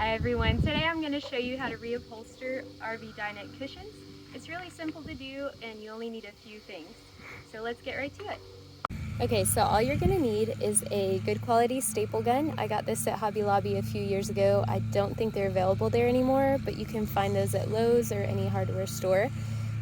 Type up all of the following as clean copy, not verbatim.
Hi everyone, today I'm going to show you how to reupholster RV dinette cushions. It's really simple to do and you only need a few things. So let's get right to it. Okay, so all you're going to need is a good quality staple gun. I got this at Hobby Lobby a few years ago. I don't think they're available there anymore, but you can find those at Lowe's or any hardware store.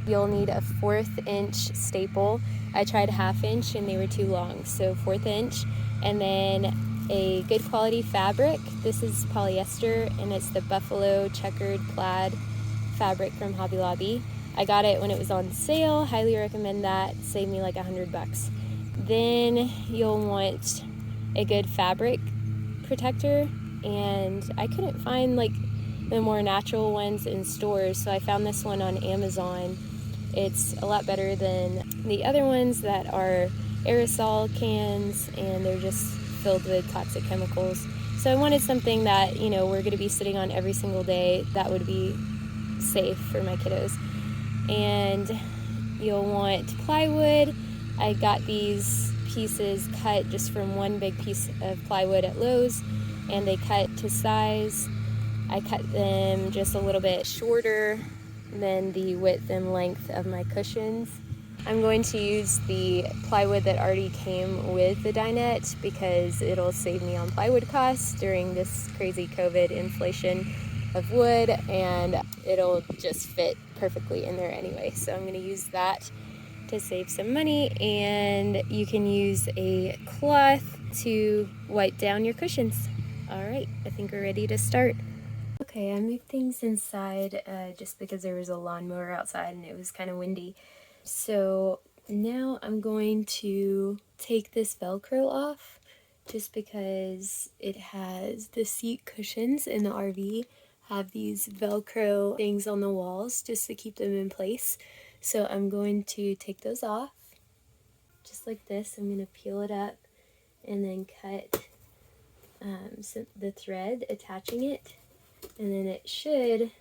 You'll need a 1/4 inch staple. I tried 1/2 inch and they were too long, so 1/4 inch. And then a good quality fabric. This is polyester and it's the buffalo checkered plaid fabric from Hobby Lobby. I got it when it was on sale. Highly recommend that. Saved me like $100. Then you'll want a good fabric protector, and I couldn't find like the more natural ones in stores, so I found this one on Amazon. It's a lot better than the other ones that are aerosol cans and they're just filled with toxic chemicals. So I wanted something that, you know, we're going to be sitting on every single day that would be safe for my kiddos. And you'll want plywood. I got these pieces cut just from one big piece of plywood at Lowe's, and they cut to size. I cut them just a little bit shorter than the width and length of my cushions. I'm going to use the plywood that already came with the dinette because it'll save me on plywood costs during this crazy COVID inflation of wood, and it'll just fit perfectly in there anyway. So I'm going to use that to save some money, and you can use a cloth to wipe down your cushions. All right, I think we're ready to start. Okay, I moved things inside just because there was a lawnmower outside and it was kind of windy. So now I'm going to take this Velcro off just because it has the seat cushions in the RV have these Velcro things on the walls just to keep them in place. So I'm going to take those off just like this. I'm going to peel it up and then cut the thread attaching it, and then it should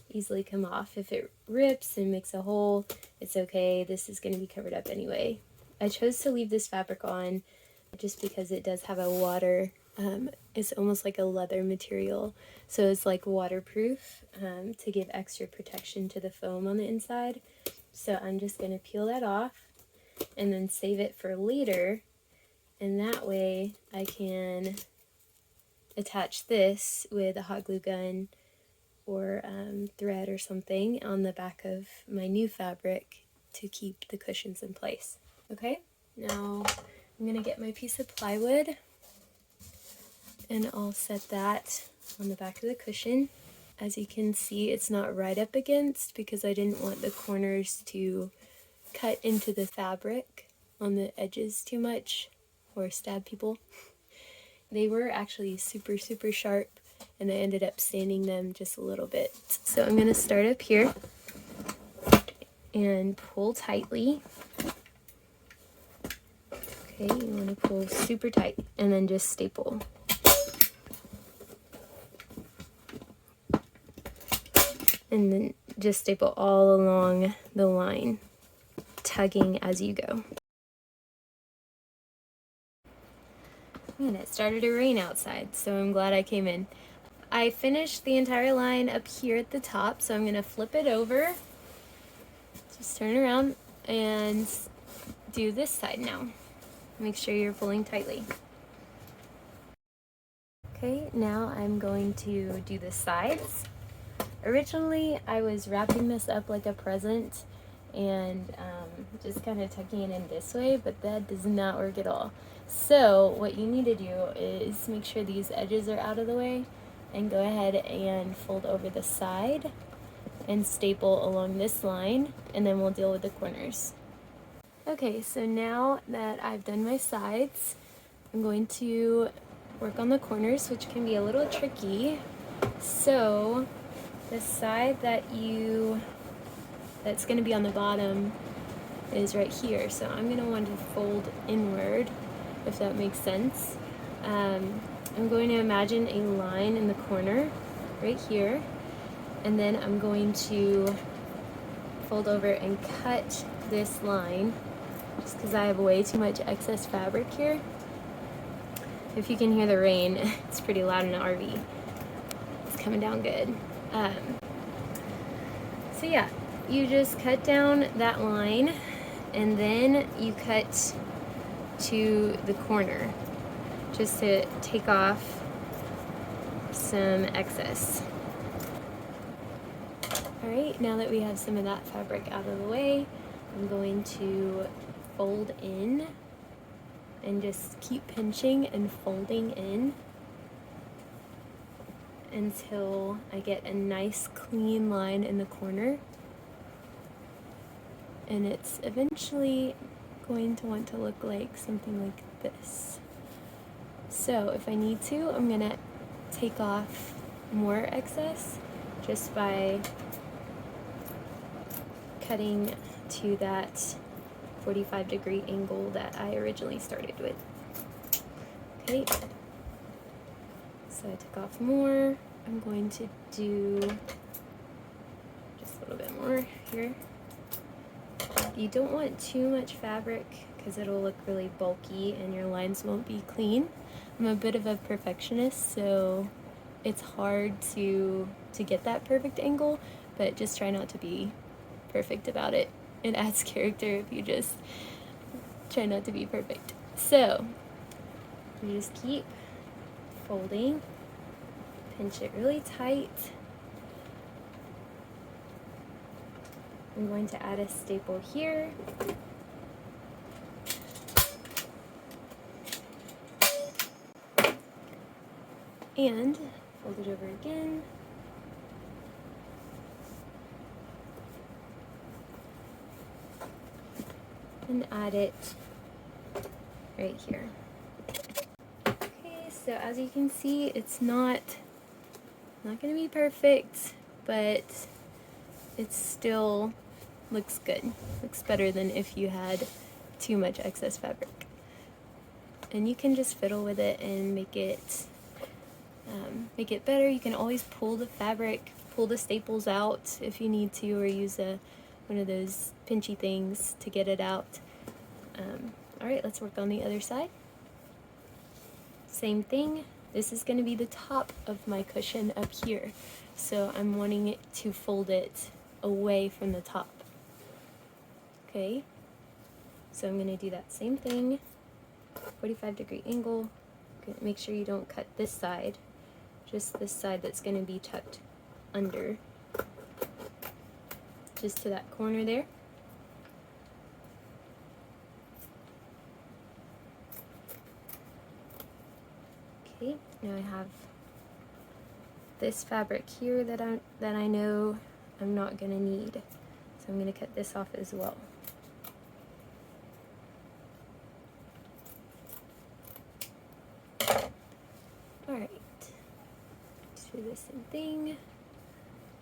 easily come off. If it rips and makes a hole, it's okay. This is going to be covered up anyway. I chose to leave this fabric on just because it does have a water, it's almost like a leather material, so it's like waterproof to give extra protection to the foam on the inside. So I'm just going to peel that off and then save it for later, and that way I can attach this with a hot glue gun or thread or something on the back of my new fabric to keep the cushions in place. Okay, now I'm going to get my piece of plywood and I'll set that on the back of the cushion. As you can see, it's not right up against because I didn't want the corners to cut into the fabric on the edges too much or stab people. They were actually super sharp, and I ended up sanding them just a little bit. So I'm going to start up here and pull tightly. Okay, you want to pull super tight and then just staple. And then just staple all along the line, tugging as you go. Man, it started to rain outside, so I'm glad I came in. I finished the entire line up here at the top, so I'm going to flip it over. Just turn around and do this side now. Make sure you're pulling tightly. Okay, now I'm going to do the sides. Originally, I was wrapping this up like a present and just kind of tucking it in this way, but that does not work at all. So what you need to do is make sure these edges are out of the way and go ahead and fold over the side and staple along this line, and then we'll deal with the corners. Okay, so now that I've done my sides, I'm going to work on the corners, which can be a little tricky. So the side that's going to be on the bottom is right here, so I'm going to want to fold inward, if that makes sense. I'm going to imagine a line in the corner right here, and then I'm going to fold over and cut this line just because I have way too much excess fabric here. If you can hear the rain, it's pretty loud in the RV. coming down good. So yeah, you just cut down that line and then you cut to the corner just to take off some excess. Alright, now that we have some of that fabric out of the way, I'm going to fold in and just keep pinching and folding in until I get a nice clean line in the corner. And it's eventually going to want to look like something like this. So if I need to, I'm gonna take off more excess just by cutting to that 45-degree angle that I originally started with. Okay, so I took off more. I'm going to do just a little bit more here. You don't want too much fabric because it'll look really bulky and your lines won't be clean. I'm a bit of a perfectionist, so it's hard to get that perfect angle, but just try not to be perfect about it. It adds character if you just try not to be perfect. So you just keep folding, pinch it really tight. I'm going to add a staple here. And fold it over again. And add it right here. Okay, so as you can see, it's not going to be perfect, but it still looks good. Looks better than if you had too much excess fabric. And you can just fiddle with it and make it better. You can always pull the fabric, pull the staples out if you need to, or use one of those pinchy things to get it out. Alright, let's work on the other side. Same thing. This is going to be the top of my cushion up here, so I'm wanting it to fold it away from the top. Okay, so I'm going to do that same thing, 45-degree angle. Make sure you don't cut this side, just this side that's going to be tucked under, just to that corner there. Okay, now I have this fabric here that I know I'm not going to need, so I'm going to cut this off as well. Alright, do the same thing,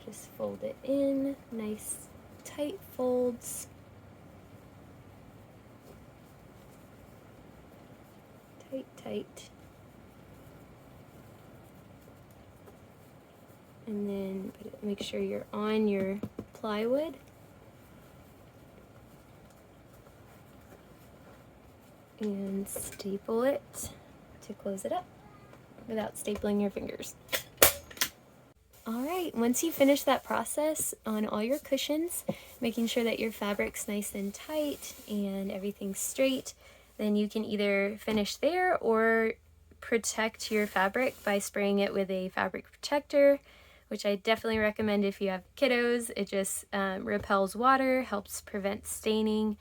just fold it in, nice tight folds. Tight. And then make sure you're on your plywood. And staple it to close it up without stapling your fingers. Alright, once you finish that process on all your cushions, making sure that your fabric's nice and tight and everything's straight, then you can either finish there or protect your fabric by spraying it with a fabric protector, which I definitely recommend if you have kiddos. It just repels water, helps prevent staining.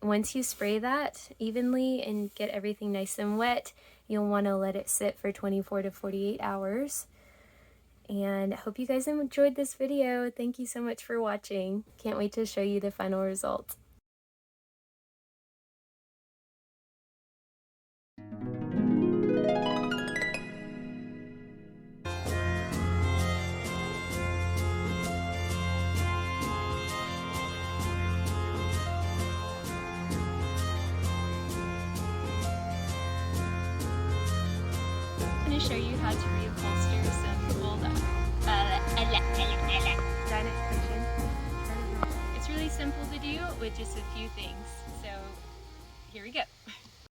Once you spray that evenly and get everything nice and wet, you'll want to let it sit for 24 to 48 hours. And I hope you guys enjoyed this video. Thank you so much for watching. Can't wait to show you the final result. I'm going to show you how to reupholster some old Dinette cushion. It's really simple to do with just a few things. So here we go.